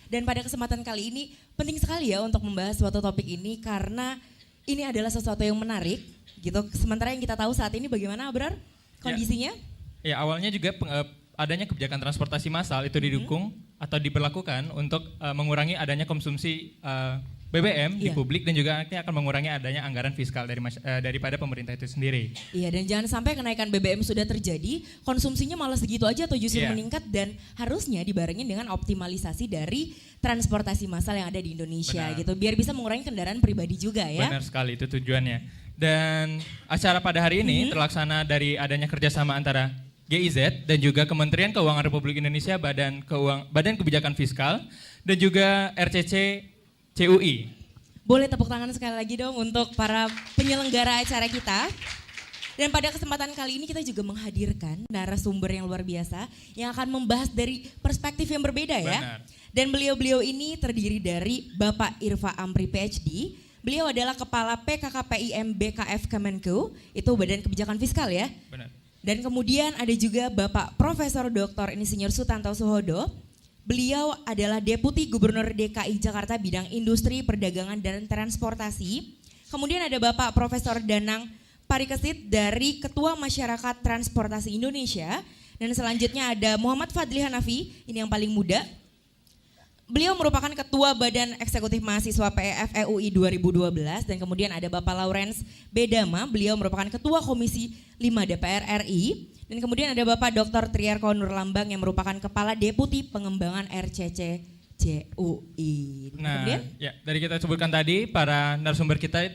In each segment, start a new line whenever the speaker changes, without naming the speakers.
Dan pada kesempatan kali ini penting sekali ya untuk membahas suatu topik ini karena ini adalah sesuatu yang menarik gitu. Sementara yang kita tahu saat ini bagaimana Abrar kondisinya?
Ya awalnya juga adanya kebijakan transportasi massal itu didukung atau diberlakukan untuk mengurangi adanya konsumsi BBM di publik dan juga nanti akan mengurangi adanya anggaran fiskal daripada pemerintah itu sendiri.
Iya, dan jangan sampai kenaikan BBM sudah terjadi, konsumsinya malah segitu aja atau justru meningkat, dan harusnya dibarengin dengan optimalisasi dari transportasi massal yang ada di Indonesia gitu, biar bisa mengurangi kendaraan pribadi juga ya.
Benar sekali, itu tujuannya. Dan acara pada hari ini terlaksana dari adanya kerjasama antara GIZ dan juga Kementerian Keuangan Republik Indonesia, Badan Kebijakan Fiskal, dan juga RCC CUI.
Boleh tepuk tangan sekali lagi dong untuk para penyelenggara acara kita. Dan pada kesempatan kali ini kita juga menghadirkan narasumber yang luar biasa yang akan membahas dari perspektif yang berbeda ya.
Benar.
Dan beliau-beliau ini terdiri dari Bapak Irfa Amri PhD. Beliau adalah Kepala PKKPIM BKF Kemenku, itu Badan Kebijakan Fiskal ya.
Benar.
Dan kemudian ada juga Bapak Profesor Dr. Insinyur Sutanto Suhodo. Beliau adalah Deputi Gubernur DKI Jakarta bidang industri, perdagangan, dan transportasi. Kemudian ada Bapak Profesor Danang Parikesit dari Ketua Masyarakat Transportasi Indonesia. Dan selanjutnya ada Muhammad Fadli Hanafi, ini yang paling muda. Beliau merupakan Ketua Badan Eksekutif Mahasiswa FEUI 2012. Dan kemudian ada Bapak Lawrence Bedama, beliau merupakan Ketua Komisi 5 DPR RI. Dan kemudian ada Bapak Dr. Triarko Nurlambang yang merupakan Kepala Deputi Pengembangan RCC CUI.
Nah,
kemudian?
ya dari kita sebutkan tadi, para narasumber kita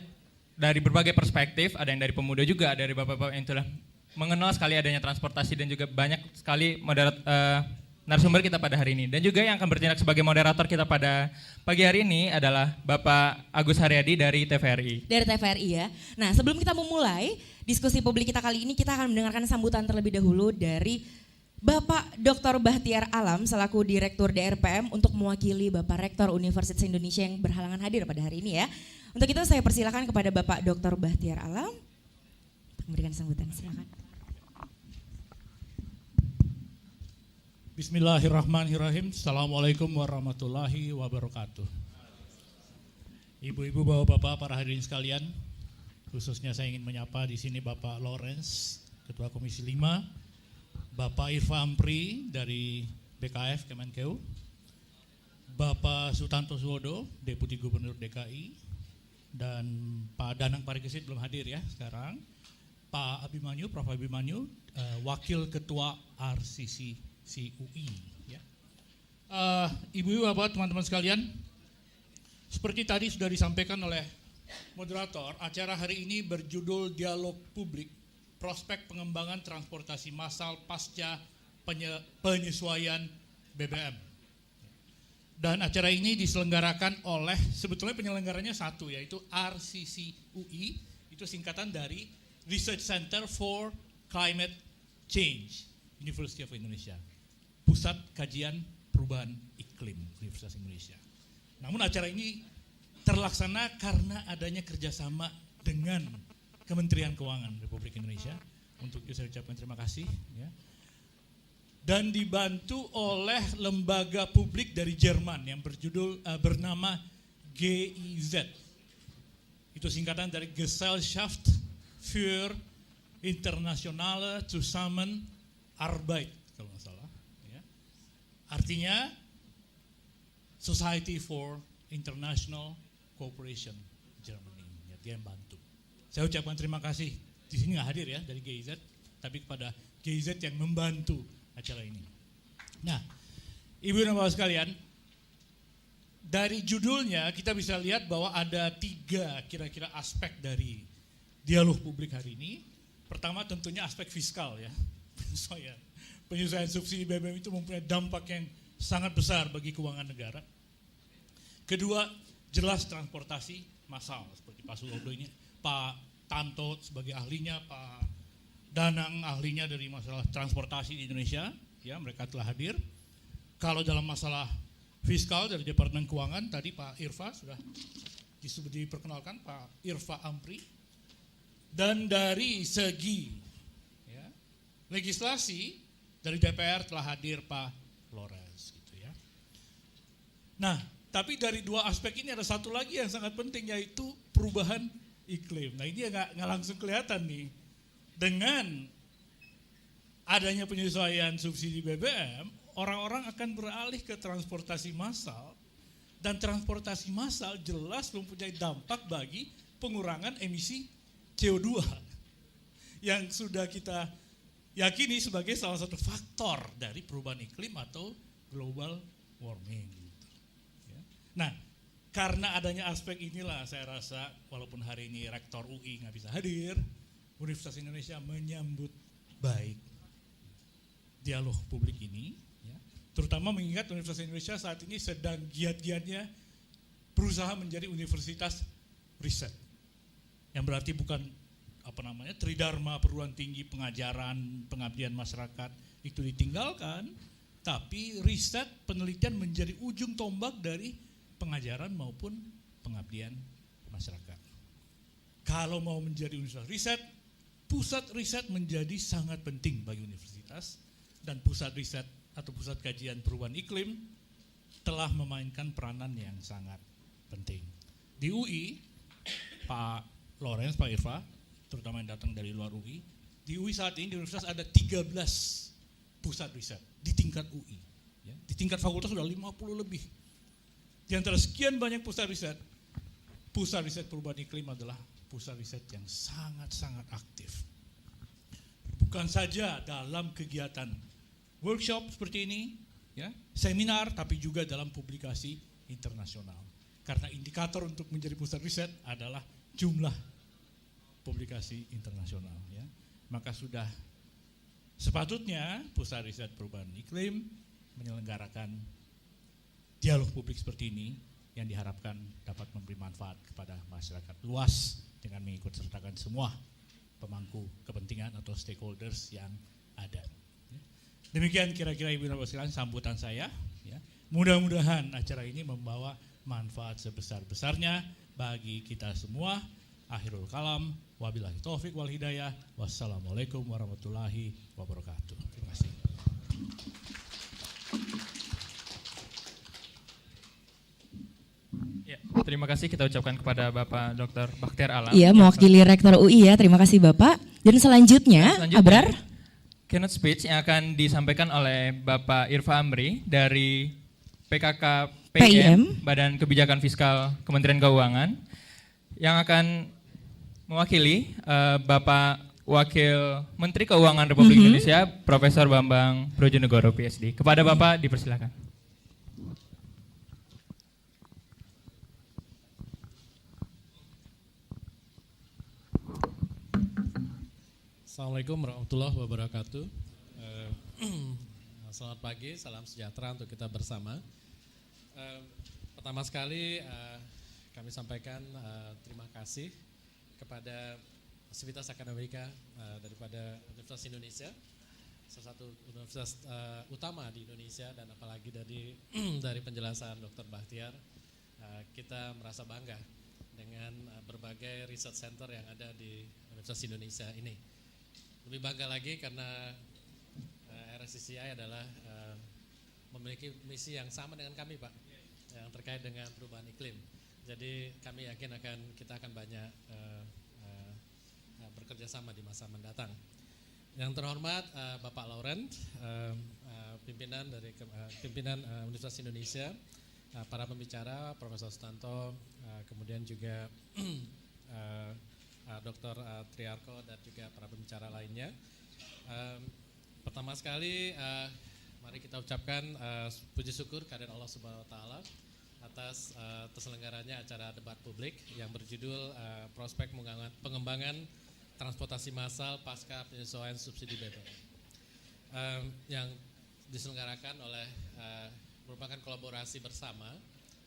dari berbagai perspektif, ada yang dari pemuda juga, ada dari bapak-bapak yang telah mengenal sekali adanya transportasi dan juga banyak sekali narasumber kita pada hari ini. Dan juga yang akan bertindak sebagai moderator kita pada pagi hari ini adalah Bapak Agus Haryadi dari TVRI.
Dari TVRI ya. Nah, sebelum kita memulai diskusi publik kita kali ini, kita akan mendengarkan sambutan terlebih dahulu dari Bapak Dr. Bahtiar Alam selaku Direktur DRPM untuk mewakili Bapak Rektor Universitas Indonesia yang berhalangan hadir pada hari ini ya. Untuk itu saya persilakan kepada Bapak Dr. Bahtiar Alam untuk memberikan sambutan, silakan.
Bismillahirrahmanirrahim. Assalamualaikum warahmatullahi wabarakatuh. Ibu-ibu, bapak-bapak, para hadirin sekalian, khususnya saya ingin menyapa di sini Bapak Lawrence, Ketua Komisi 5, Bapak Irfa Amri dari BKF Kemenkeu, Bapak Sutanto Suhodo, Deputi Gubernur DKI, dan Pak Danang Parikesit belum hadir ya sekarang, Pak Abimanyu, Prof. Abimanyu, Wakil Ketua RCC CUI. Ya. Ibu-ibu, bapak, teman-teman sekalian, seperti tadi sudah disampaikan oleh moderator, acara hari ini berjudul Dialog Publik, Prospek Pengembangan Transportasi Massal Pasca Penyesuaian BBM. Dan acara ini diselenggarakan oleh, sebetulnya penyelenggaranya satu, yaitu RCCUI, itu singkatan dari Research Center for Climate Change, University of Indonesia. Pusat Kajian Perubahan Iklim Universitas Indonesia. Namun acara ini terlaksana karena adanya kerjasama dengan Kementerian Keuangan Republik Indonesia. Untuk itu saya ucapkan terima kasih. Ya. Dan dibantu oleh lembaga publik dari Jerman yang bernama GIZ. Itu singkatan dari Gesellschaft für internationale Zusammenarbeit kalau nggak salah. Artinya Society for International Cooperation Germany, ya, dia yang bantu. Saya ucapkan terima kasih, di sini nggak hadir ya dari GIZ, tapi kepada GIZ yang membantu acara ini. Nah, ibu dan bapak sekalian, dari judulnya kita bisa lihat bahwa ada 3 kira-kira aspek dari dialog publik hari ini. Pertama tentunya aspek fiskal ya, penyesuaian subsidi BBM itu mempunyai dampak yang sangat besar bagi keuangan negara. Kedua, jelas transportasi massal seperti Pak Suhodo ini, Pak Tanto sebagai ahlinya, Pak Danang ahlinya dari masalah transportasi di Indonesia, ya mereka telah hadir. Kalau dalam masalah fiskal dari Departemen Keuangan tadi Pak Irfa sudah diperkenalkan, Pak Irfa Amri. Dan dari segi ya, legislasi dari DPR telah hadir Pak Lawrence gitu ya. Nah, tapi dari dua aspek ini ada satu lagi yang sangat penting, yaitu perubahan iklim. Nah, ini nggak langsung kelihatan nih. Dengan adanya penyesuaian subsidi BBM, orang-orang akan beralih ke transportasi massal, dan transportasi massal jelas mempunyai dampak bagi pengurangan emisi CO2 yang sudah kita yakini sebagai salah satu faktor dari perubahan iklim atau global warming. Nah, karena adanya aspek inilah saya rasa walaupun hari ini Rektor UI nggak bisa hadir, Universitas Indonesia menyambut baik dialog publik ini, ya. Terutama mengingat Universitas Indonesia saat ini sedang giat-giatnya berusaha menjadi universitas riset, yang berarti bukan tridharma perguruan tinggi pengajaran pengabdian masyarakat itu ditinggalkan, tapi riset penelitian menjadi ujung tombak dari pengajaran maupun pengabdian masyarakat. Kalau mau menjadi universitas riset, pusat riset menjadi sangat penting bagi universitas, dan pusat riset atau pusat kajian perubahan iklim telah memainkan peranan yang sangat penting. Di UI, Pak Lawrence, Pak Irfa, terutama yang datang dari luar UI, di UI saat ini di universitas ada 13 pusat riset di tingkat UI. Ya. Di tingkat fakultas sudah 50 lebih. Di antara sekian banyak pusat riset perubahan iklim adalah pusat riset yang sangat-sangat aktif. Bukan saja dalam kegiatan workshop seperti ini, ya, seminar, tapi juga dalam publikasi internasional. Karena indikator untuk menjadi pusat riset adalah jumlah publikasi internasional. Ya. Maka sudah sepatutnya pusat riset perubahan iklim menyelenggarakan dialog publik seperti ini yang diharapkan dapat memberi manfaat kepada masyarakat luas dengan mengikut sertakan semua pemangku kepentingan atau stakeholders yang ada. Demikian kira-kira Ibu dan Bapak sekalian sambutan saya. Ya. Mudah-mudahan acara ini membawa manfaat sebesar-besarnya bagi kita semua. Akhirul kalam, wabillahi taufik wal hidayah. Wassalamualaikum warahmatullahi wabarakatuh. Terima kasih.
Ya, terima kasih kita ucapkan kepada Bapak Dr. Bakhtiar Alam.
Iya, mewakili Rektor UI ya, terima kasih Bapak. Dan selanjutnya, Abrar.
Keynote speech yang akan disampaikan oleh Bapak Irfa Amri dari PKK PIM, Badan Kebijakan Fiskal Kementerian Keuangan, yang akan mewakili Bapak Wakil Menteri Keuangan Republik Indonesia, Profesor Bambang Brojonegoro PhD. Kepada Bapak dipersilakan.
Assalamualaikum warahmatullahi wabarakatuh. Selamat pagi, salam sejahtera untuk kita bersama. Pertama sekali kami sampaikan terima kasih kepada Sivitas Akademika daripada Universitas Indonesia, salah satu universitas utama di Indonesia, dan apalagi dari penjelasan Dr. Bakhtiar, kita merasa bangga dengan berbagai research center yang ada di Universitas Indonesia ini. Lebih bangga lagi karena RSCCI adalah memiliki misi yang sama dengan kami, Pak, yang terkait dengan perubahan iklim. Jadi kami yakin kita akan banyak bekerja sama di masa mendatang. Yang terhormat Bapak Lawrence, pimpinan Universitas Indonesia, para pembicara, Profesor Sutanto, kemudian juga Dr. Triarko dan juga para pembicara lainnya. Pertama sekali mari kita ucapkan puji syukur kehadirat Allah Subhanahu wa taala atas terselenggaranya acara debat publik yang berjudul prospek pengembangan transportasi massal pasca penyesuaian subsidi BBM, yang diselenggarakan oleh merupakan kolaborasi bersama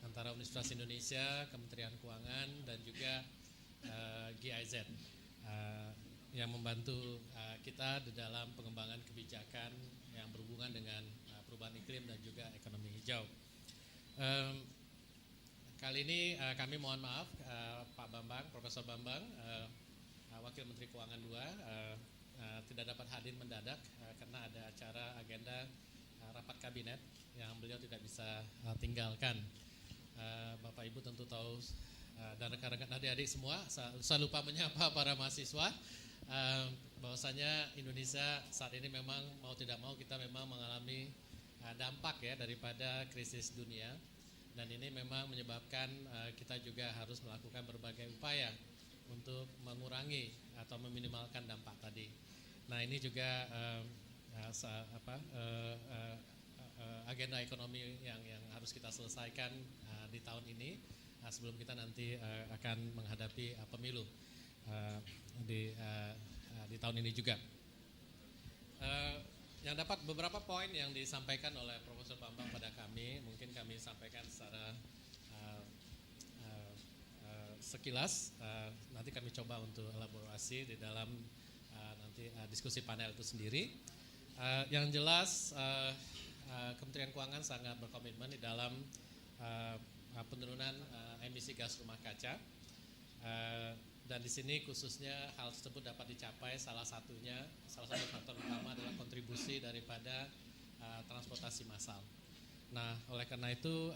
antara Universitas Indonesia, Kementerian Keuangan, dan juga GIZ yang membantu kita di dalam pengembangan kebijakan yang berhubungan dengan perubahan iklim dan juga ekonomi hijau. Kali ini kami mohon maaf Pak Bambang, Profesor Bambang, Wakil Menteri Keuangan 2 tidak dapat hadir mendadak karena ada acara agenda rapat kabinet yang beliau tidak bisa tinggalkan. Bapak Ibu tentu tahu dan rekan-rekan adik-adik semua, saya lupa menyapa para mahasiswa, bahwasanya Indonesia saat ini memang mau tidak mau kita memang mengalami dampak ya daripada krisis dunia, dan ini memang menyebabkan kita juga harus melakukan berbagai upaya untuk mengurangi atau meminimalkan dampak tadi. Nah ini juga agenda ekonomi yang harus kita selesaikan di tahun ini sebelum kita nanti akan menghadapi pemilu di tahun ini juga. Yang dapat beberapa poin yang disampaikan oleh Profesor Bambang pada kami, mungkin kami sampaikan secara sekilas, nanti kami coba untuk elaborasi di dalam nanti diskusi panel itu sendiri. Yang jelas Kementerian Keuangan sangat berkomitmen di dalam penurunan emisi gas rumah kaca, dan di sini khususnya hal tersebut dapat dicapai salah satu faktor utama adalah kontribusi daripada transportasi massal. Nah, oleh karena itu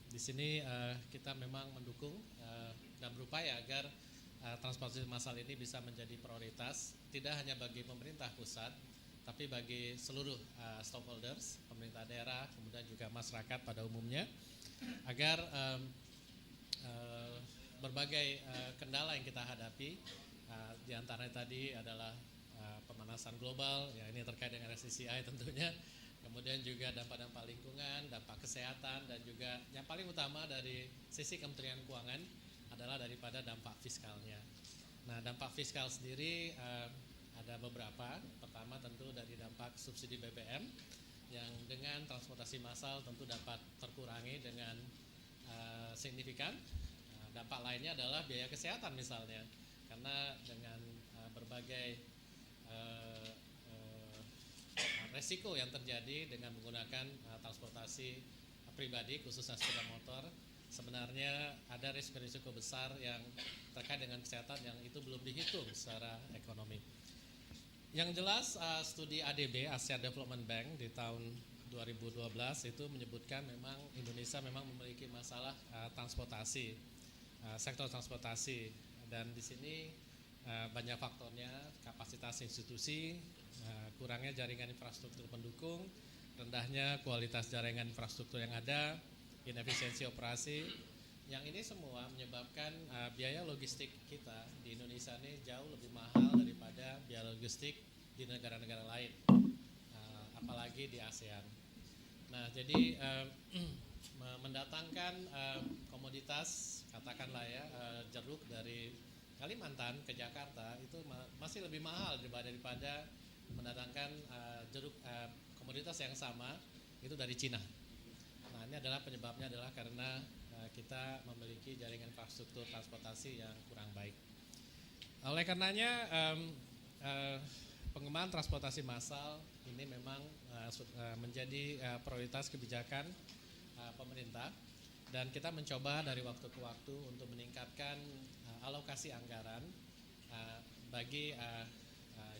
di sini kita memang mendukung dan berupaya agar transportasi massal ini bisa menjadi prioritas tidak hanya bagi pemerintah pusat, tapi bagi seluruh stakeholders, pemerintah daerah, kemudian juga masyarakat pada umumnya, agar berbagai kendala yang kita hadapi, diantaranya tadi adalah pemanasan global, ya ini terkait dengan SCCI tentunya, kemudian juga dampak-dampak lingkungan, dampak kesehatan, dan juga yang paling utama dari sisi Kementerian Keuangan adalah daripada dampak fiskalnya. Nah, dampak fiskal sendiri ada beberapa. Pertama tentu dari dampak subsidi BBM yang dengan transportasi massal tentu dapat terkurangi dengan signifikan. Dampak lainnya adalah biaya kesehatan misalnya, karena dengan berbagai resiko yang terjadi dengan menggunakan transportasi pribadi khususnya sepeda motor, sebenarnya ada risiko-risiko besar yang terkait dengan kesehatan yang itu belum dihitung secara ekonomi. Yang jelas studi ADB, Asia Development Bank di tahun 2012 itu menyebutkan memang Indonesia memang memiliki masalah transportasi, sektor transportasi, dan di sini banyak faktornya, kapasitas institusi, kurangnya jaringan infrastruktur pendukung, rendahnya kualitas jaringan infrastruktur yang ada, inefisiensi operasi. Yang ini semua menyebabkan biaya logistik kita di Indonesia ini jauh lebih mahal daripada biaya logistik di negara-negara lain, apalagi di ASEAN. Nah, jadi mendatangkan komoditas, katakanlah ya, jeruk dari Kalimantan ke Jakarta itu masih lebih mahal daripada mendatangkan jeruk komoditas yang sama itu dari Cina. Nah, ini adalah penyebabnya adalah karena kita memiliki jaringan infrastruktur transportasi yang kurang baik. Oleh karenanya pengembangan transportasi massal ini memang menjadi prioritas kebijakan pemerintah, dan kita mencoba dari waktu ke waktu untuk meningkatkan alokasi anggaran bagi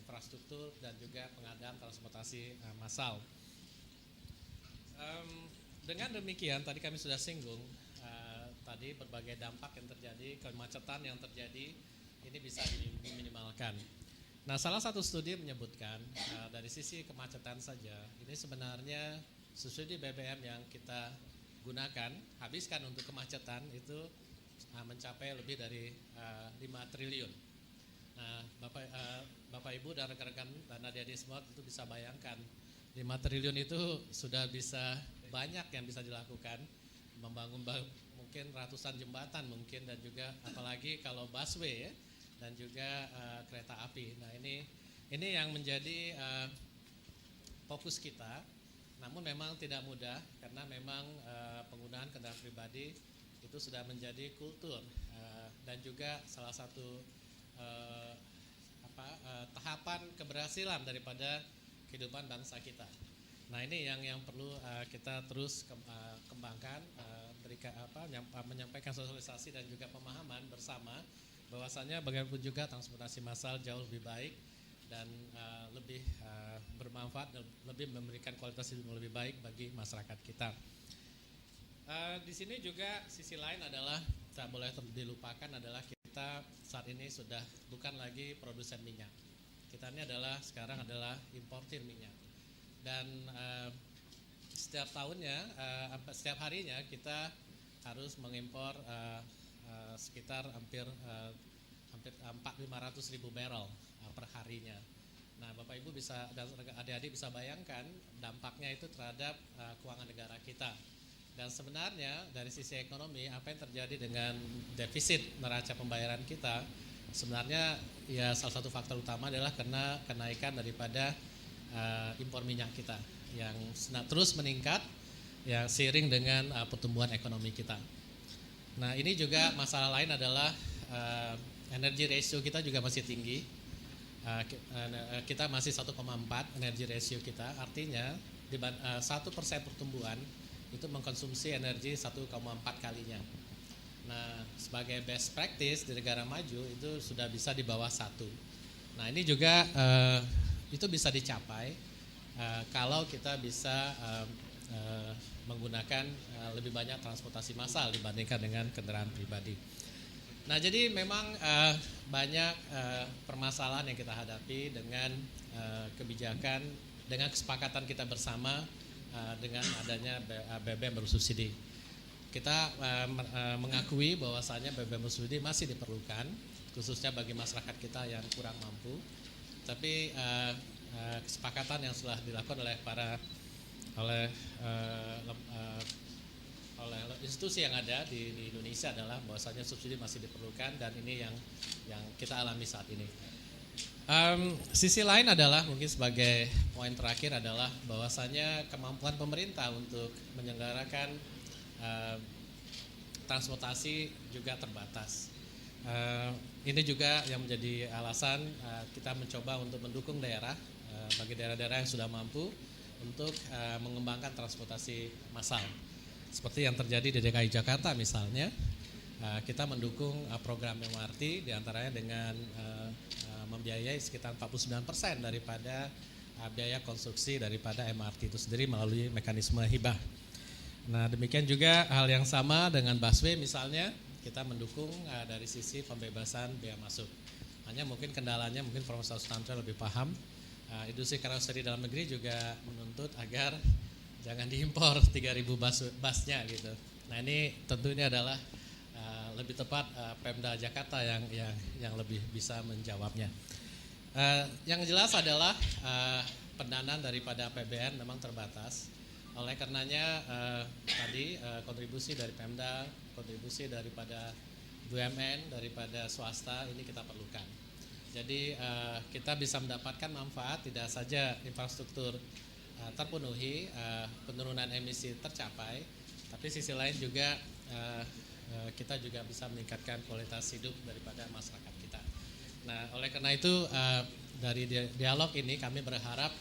infrastruktur dan juga pengadaan transportasi massal. Dengan demikian tadi kami sudah singgung tadi berbagai dampak yang terjadi, kemacetan yang terjadi ini bisa diminimalkan. Nah, salah satu studi menyebutkan dari sisi kemacetan saja ini sebenarnya subsidi BBM yang kita gunakan, habiskan untuk kemacetan itu mencapai lebih dari 5 triliun. Nah, Bapak Ibu dan rekan-rekan dan adik-adik semua itu bisa bayangkan 5 triliun itu sudah bisa banyak yang bisa dilakukan, membangun mungkin ratusan jembatan mungkin, dan juga apalagi kalau busway ya, dan juga kereta api. Nah, ini yang menjadi fokus kita. Namun memang tidak mudah karena memang penggunaan kendaraan pribadi itu sudah menjadi kultur dan juga salah satu tahapan keberhasilan daripada kehidupan bangsa kita. Nah, ini yang perlu kita terus kembangkan, menyampaikan sosialisasi dan juga pemahaman bersama bahwasanya bagaimanapun juga transportasi massal jauh lebih baik dan lebih bermanfaat dan lebih memberikan kualitas hidup lebih baik bagi masyarakat kita. Di sini juga sisi lain adalah tak boleh dilupakan adalah kita saat ini sudah bukan lagi produsen minyak. Kita ini sekarang adalah importir minyak. Dan setiap tahunnya, setiap harinya kita harus mengimpor sekitar hampir 500.000 barrel per harinya. Nah, Bapak Ibu bisa dan adik-adik bisa bayangkan dampaknya itu terhadap keuangan negara kita. Dan sebenarnya dari sisi ekonomi apa yang terjadi dengan defisit neraca pembayaran kita sebenarnya ya salah satu faktor utama adalah karena kenaikan daripada impor minyak kita yang terus meningkat ya seiring dengan pertumbuhan ekonomi kita. Nah, ini juga masalah lain adalah energy ratio kita juga masih tinggi. Kita masih 1,4 energy ratio kita, artinya 1% pertumbuhan itu mengkonsumsi energi 1,4 kalinya. Nah, sebagai best practice di negara maju itu sudah bisa di bawah 1. Nah, ini juga itu bisa dicapai kalau kita bisa menggunakan lebih banyak transportasi massal dibandingkan dengan kendaraan pribadi. Nah, jadi memang banyak permasalahan yang kita hadapi dengan kebijakan, dengan kesepakatan kita bersama dengan adanya BBM bersubsidi. Kita mengakui bahwasanya BBM bersubsidi masih diperlukan, khususnya bagi masyarakat kita yang kurang mampu. Tapi kesepakatan yang sudah dilakukan oleh institusi yang ada di Indonesia adalah bahwasanya subsidi masih diperlukan dan ini yang kita alami saat ini. Sisi lain adalah mungkin sebagai poin terakhir adalah bahwasanya kemampuan pemerintah untuk menyelenggarakan transportasi juga terbatas. Ini juga yang menjadi alasan kita mencoba untuk mendukung daerah bagi daerah-daerah yang sudah mampu untuk mengembangkan transportasi massal. Seperti yang terjadi di DKI Jakarta misalnya, kita mendukung program MRT diantaranya dengan membiayai sekitar 49% daripada biaya konstruksi daripada MRT itu sendiri melalui mekanisme hibah. Nah, demikian juga hal yang sama dengan busway misalnya, kita mendukung dari sisi pembebasan biaya masuk. Hanya mungkin kendalanya mungkin Profesor Sutanto lebih paham. Industri karoseri dalam negeri juga menuntut agar jangan diimpor 3.000 busnya gitu. Nah, ini tentu ini adalah lebih tepat Pemda Jakarta yang lebih bisa menjawabnya. Yang jelas adalah pendanaan daripada APBN memang terbatas. Oleh karenanya tadi kontribusi dari Pemda, kontribusi daripada BUMN, daripada swasta ini kita perlukan. Jadi kita bisa mendapatkan manfaat tidak saja infrastruktur terpenuhi, penurunan emisi tercapai, tapi sisi lain juga kita juga bisa meningkatkan kualitas hidup daripada masyarakat kita. Nah, oleh karena itu dari dialog ini kami berharap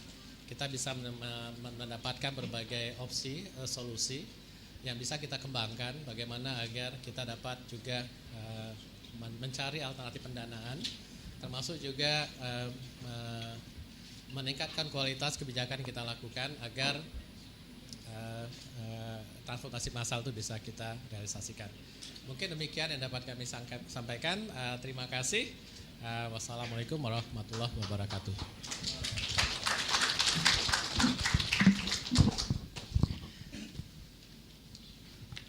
kita bisa mendapatkan berbagai opsi solusi yang bisa kita kembangkan bagaimana agar kita dapat juga mencari alternatif pendanaan, termasuk juga meningkatkan kualitas kebijakan yang kita lakukan agar transportasi massal itu bisa kita realisasikan. Mungkin demikian yang dapat kami sampaikan. Terima kasih. Wassalamualaikum warahmatullahi wabarakatuh.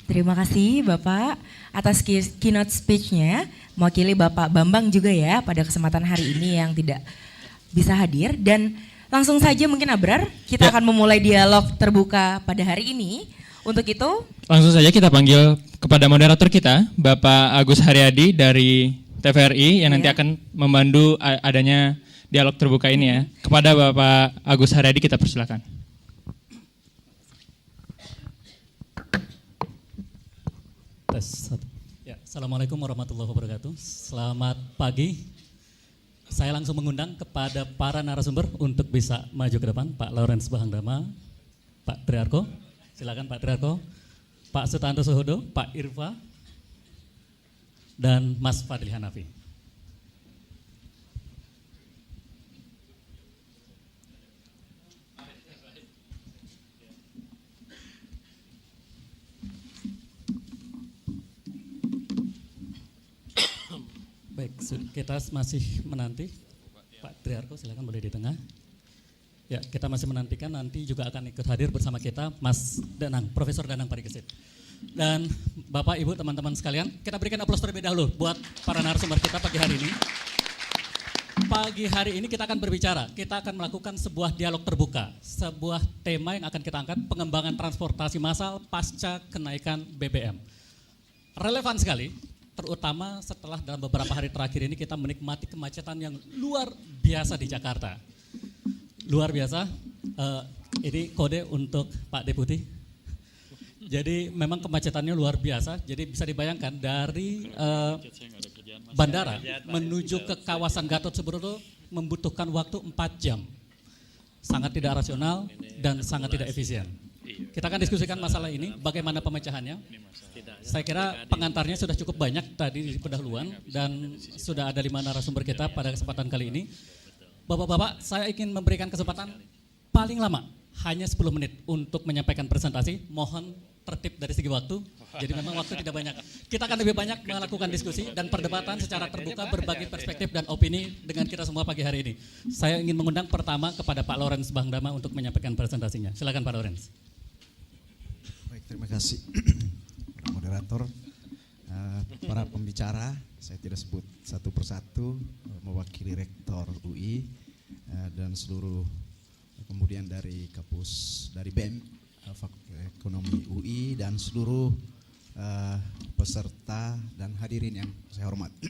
Terima kasih Bapak atas keynote speech-nya, mewakili Bapak Bambang juga ya pada kesempatan hari ini yang tidak bisa hadir. Dan langsung saja mungkin Abrar, kita akan memulai dialog terbuka pada hari ini. Untuk itu,
langsung saja kita panggil kepada moderator kita, Bapak Agus Haryadi dari TVRI yang nanti akan membantu adanya dialog terbuka ini ya. Kepada Bapak Agus Haryadi kita persilakan.
Ya, Assalamualaikum warahmatullahi wabarakatuh. Selamat pagi. Saya langsung mengundang kepada para narasumber untuk bisa maju ke depan. Pak Lawrence Bahangrama, Pak Triarko, silakan Pak Triarko, Pak Sutanto Suhodo, Pak Irfa, dan Mas Fadli Hanafi. Kita masih menanti Pak Triarko, silakan boleh di tengah. Ya, kita masih menantikan, nanti juga akan ikut hadir bersama kita Mas Danang, Profesor Danang Parikesit. Dan Bapak, Ibu, teman-teman sekalian, kita berikan aplaus terlebih dahulu buat para narasumber kita pagi hari ini. Pagi hari ini kita akan berbicara, kita akan melakukan sebuah dialog terbuka, sebuah tema yang akan kita angkat, pengembangan transportasi massal pasca kenaikan BBM. Relevan sekali, terutama setelah dalam beberapa hari terakhir ini kita menikmati kemacetan yang luar biasa di Jakarta. Luar biasa, ini kode untuk Pak Deputi. Jadi memang kemacetannya luar biasa, jadi bisa dibayangkan dari bandara menuju ke kawasan Gatot Subroto membutuhkan waktu 4 jam. Sangat tidak rasional dan sangat tidak efisien. Kita akan diskusikan masalah ini, bagaimana pemecahannya. Saya kira pengantarnya sudah cukup banyak tadi di pendahuluan dan sudah ada 5 narasumber kita pada kesempatan kali ini. Bapak-bapak, saya ingin memberikan kesempatan paling lama hanya 10 menit untuk menyampaikan presentasi. Mohon tertib dari segi waktu, jadi memang waktu tidak banyak. Kita akan lebih banyak melakukan diskusi dan perdebatan secara terbuka, berbagi perspektif dan opini dengan kita semua pagi hari ini. Saya ingin mengundang pertama kepada Pak Lawrence Bahangrama untuk menyampaikan presentasinya. Silakan Pak Lawrence.
Baik, terima kasih moderator, para pembicara. Saya tidak sebut satu persatu, mewakili Rektor UI dan seluruh, kemudian dari Kapus, dari BEM, Fakultas Ekonomi UI dan seluruh peserta dan hadirin yang saya hormati.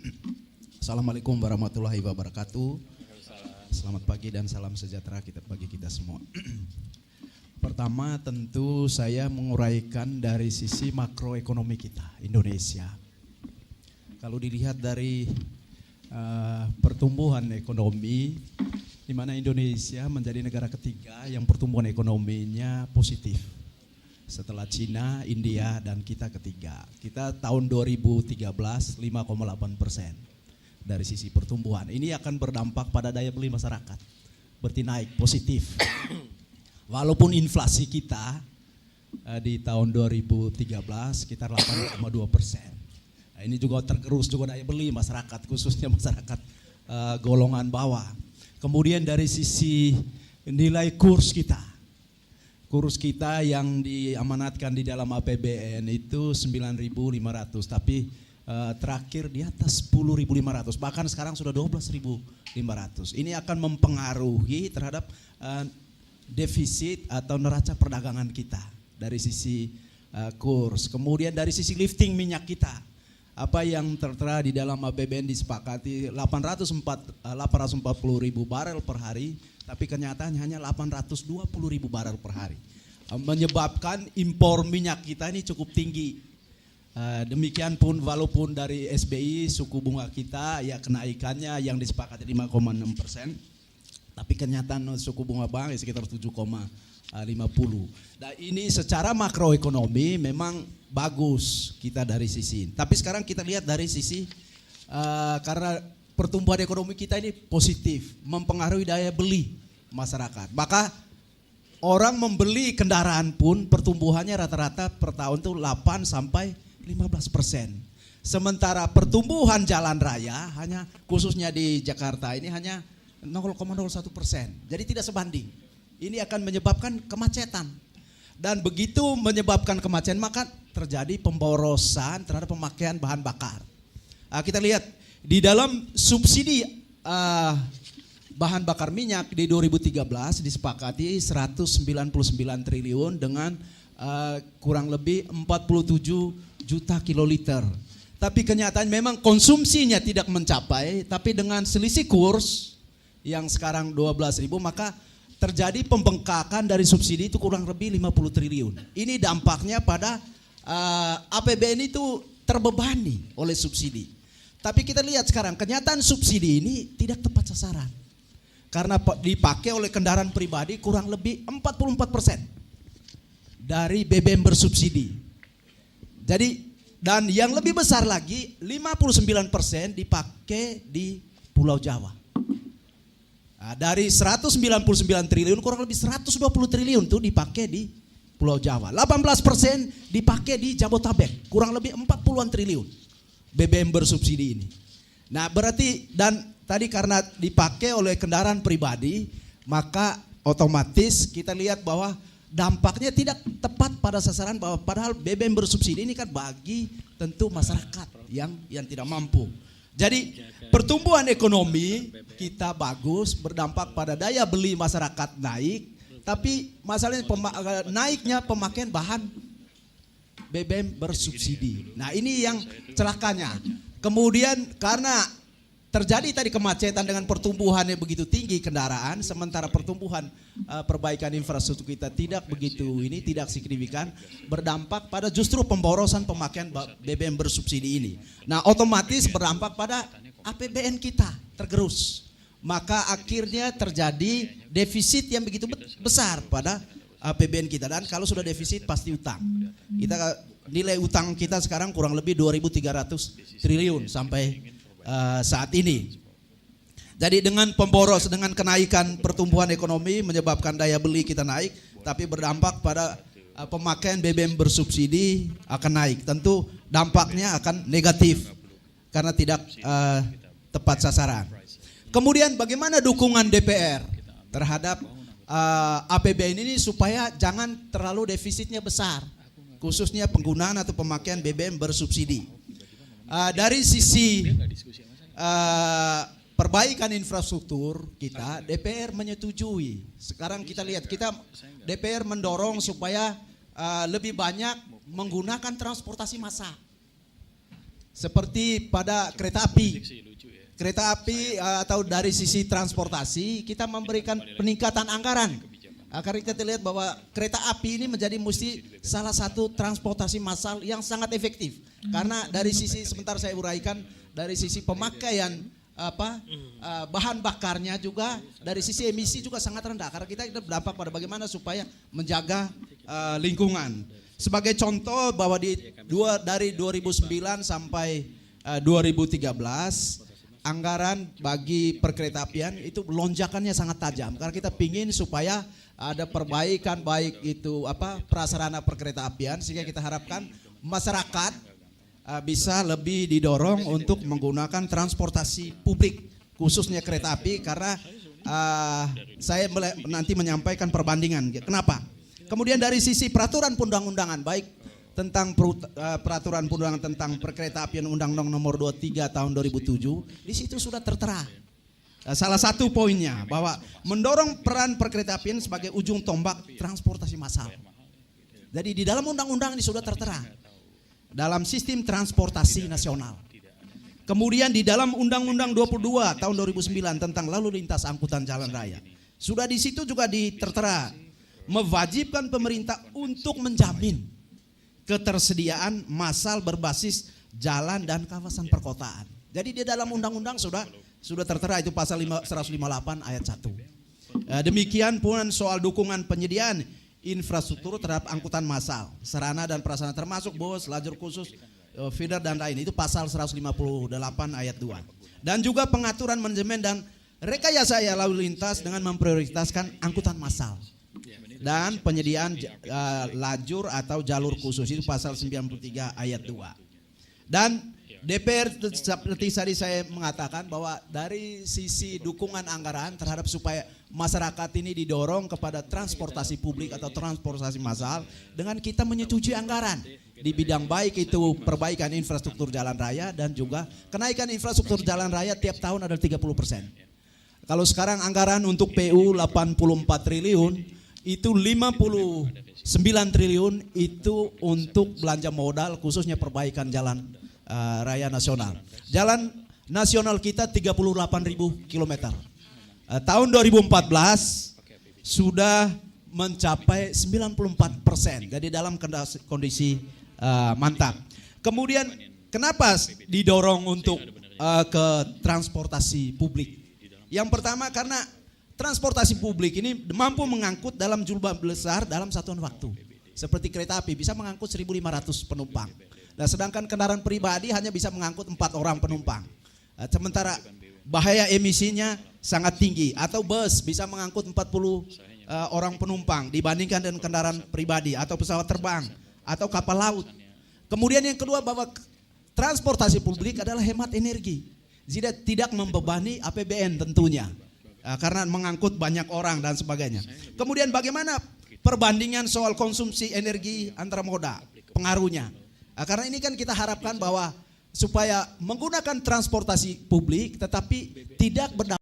Assalamualaikum warahmatullahi wabarakatuh. Selamat pagi dan salam sejahtera bagi kita semua. Pertama tentu saya menguraikan dari sisi makroekonomi kita, Indonesia. Kalau dilihat dari pertumbuhan ekonomi, di mana Indonesia menjadi negara ketiga yang pertumbuhan ekonominya positif. Setelah Cina, India, dan kita ketiga. Kita tahun 2013 5,8% dari sisi pertumbuhan. Ini akan berdampak pada daya beli masyarakat. Berarti naik, positif. Walaupun inflasi kita di tahun 2013 sekitar 8,2%. Nah, ini juga tergerus juga daya beli masyarakat, khususnya masyarakat golongan bawah. Kemudian dari sisi nilai kurs kita yang diamanatkan di dalam APBN itu 9.500, tapi terakhir di atas 10.500, bahkan sekarang sudah 12.500. Ini akan mempengaruhi terhadap defisit atau neraca perdagangan kita dari sisi kurs. Kemudian dari sisi lifting minyak kita, apa yang tertera di dalam APBN disepakati 840.000 barel per hari, tapi kenyataannya hanya 820.000 barel per hari. Menyebabkan impor minyak kita ini cukup tinggi. Demikian pun walaupun dari SBI suku bunga kita ya kenaikannya yang disepakati 5,6%, tapi kenyataan suku bunga bank sekitar 7,50. Nah ini secara makroekonomi memang bagus kita dari sisi. Tapi sekarang kita lihat dari sisi karena pertumbuhan ekonomi kita ini positif, mempengaruhi daya beli masyarakat. Maka orang membeli kendaraan pun pertumbuhannya rata-rata per tahun itu 8 sampai 15%. Sementara pertumbuhan jalan raya hanya khususnya di Jakarta ini hanya 0,01%. Jadi tidak sebanding. Ini akan menyebabkan kemacetan. Dan begitu menyebabkan kemacetan maka terjadi pemborosan terhadap pemakaian bahan bakar. Kita lihat di dalam subsidi bahan bakar minyak di 2013 disepakati 199 triliun dengan kurang lebih 47 juta kiloliter. Tapi kenyataan memang konsumsinya tidak mencapai, tapi dengan selisih kurs yang sekarang 12.000 maka terjadi pembengkakan dari subsidi itu kurang lebih 50 triliun. Ini dampaknya pada APBN itu terbebani oleh subsidi. Tapi kita lihat sekarang kenyataan subsidi ini tidak tepat sasaran. Karena dipakai oleh kendaraan pribadi kurang lebih 44% dari BBM bersubsidi. Jadi dan yang lebih besar lagi 59% dipakai di Pulau Jawa. Nah, dari 199 triliun kurang lebih 120 triliun tuh dipakai di Pulau Jawa. 18% dipakai di Jabotabek, kurang lebih 40-an triliun BBM bersubsidi ini. Nah, berarti dan tadi karena dipakai oleh kendaraan pribadi, maka otomatis kita lihat bahwa dampaknya tidak tepat pada sasaran, bahwa padahal BBM bersubsidi ini kan bagi tentu masyarakat yang tidak mampu. Jadi pertumbuhan ekonomi kita bagus, berdampak pada daya beli masyarakat naik, tapi masalahnya naiknya pemakaian bahan BBM bersubsidi. Nah, ini yang celakanya. Kemudian karena terjadi tadi kemacetan dengan pertumbuhannya begitu tinggi kendaraan, sementara pertumbuhan perbaikan infrastruktur kita tidak signifikan, berdampak pada justru pemborosan pemakaian BBM bersubsidi ini. Nah, otomatis berdampak pada APBN kita tergerus. Maka akhirnya terjadi defisit yang begitu besar pada APBN kita, dan kalau sudah defisit pasti utang. Kita nilai utang kita sekarang kurang lebih 2.300 triliun sampai saat ini. Jadi dengan dengan kenaikan pertumbuhan ekonomi menyebabkan daya beli kita naik, tapi berdampak pada pemakaian BBM bersubsidi akan naik. Tentu dampaknya akan negatif karena tidak tepat sasaran. Kemudian bagaimana dukungan DPR terhadap APBN ini supaya jangan terlalu defisitnya besar, khususnya penggunaan atau pemakaian BBM bersubsidi. Dari sisi perbaikan infrastruktur kita, DPR menyetujui. Sekarang kita lihat, DPR mendorong supaya lebih banyak menggunakan transportasi massal, seperti pada kereta api. Kereta api atau dari sisi transportasi kita memberikan peningkatan anggaran. Karena kita lihat bahwa kereta api ini menjadi salah satu transportasi massal yang sangat efektif. Karena dari sisi, sebentar saya uraikan, dari sisi pemakaian bahan bakarnya juga, dari sisi emisi juga sangat rendah. Karena kita berdampak pada bagaimana supaya menjaga lingkungan. Sebagai contoh bahwa dari 2009 sampai 2013 anggaran bagi perkeretaapian itu lonjakannya sangat tajam, karena kita pingin supaya ada perbaikan baik itu prasarana perkeretaapian, sehingga kita harapkan masyarakat bisa lebih didorong untuk menggunakan transportasi publik, khususnya kereta api, karena saya nanti menyampaikan perbandingan. Kenapa? Kemudian dari sisi peraturan perundang-undangan, baik tentang peraturan perundangan tentang perkeretaapian Undang-Undang Nomor 23 tahun 2007, di situ sudah tertera. Salah satu poinnya bahwa mendorong peran perkeretaapian sebagai ujung tombak transportasi massal. Jadi di dalam undang-undang ini sudah tertera dalam sistem transportasi nasional. Kemudian di dalam Undang-Undang 22 tahun 2009 tentang lalu lintas angkutan jalan raya, sudah di situ juga tertera mewajibkan pemerintah untuk menjamin ketersediaan massal berbasis jalan dan kawasan perkotaan. Jadi di dalam undang-undang sudah tertera, itu pasal 158 ayat 1. Demikian pun soal dukungan penyediaan infrastruktur terhadap angkutan massal, sarana dan prasarana termasuk bus, lajur khusus, feeder dan lain, itu pasal 158 ayat 2. Dan juga pengaturan manajemen dan rekayasa lalu lintas dengan memprioritaskan angkutan massal. Dan penyediaan lajur atau jalur khusus, itu pasal 93 ayat 2. Dan DPR seperti tadi saya mengatakan bahwa dari sisi dukungan anggaran terhadap supaya masyarakat ini didorong kepada transportasi publik atau transportasi massal, dengan kita menyetujui anggaran di bidang baik itu perbaikan infrastruktur jalan raya dan juga kenaikan infrastruktur jalan raya tiap tahun ada 30%. Kalau sekarang anggaran untuk PU 84 triliun, itu 59 triliun itu untuk belanja modal, khususnya perbaikan jalan raya nasional. Jalan nasional kita 38.000 kilometer. Tahun 2014 sudah mencapai 94%. Jadi dalam kondisi mantap. Kemudian kenapa didorong untuk ke transportasi publik? Yang pertama karena transportasi publik ini mampu mengangkut dalam jumlah besar dalam satuan waktu. Seperti kereta api bisa mengangkut 1.500 penumpang. Nah, sedangkan kendaraan pribadi hanya bisa mengangkut 4 orang penumpang. Sementara bahaya emisinya sangat tinggi. Atau bus bisa mengangkut 40 orang penumpang dibandingkan dengan kendaraan pribadi atau pesawat terbang atau kapal laut. Kemudian yang kedua bahwa transportasi publik adalah hemat energi. tidak membebani APBN tentunya. Karena mengangkut banyak orang dan sebagainya. Kemudian bagaimana perbandingan soal konsumsi energi antara moda, pengaruhnya. Karena ini kan kita harapkan bahwa supaya menggunakan transportasi publik tetapi tidak berdampak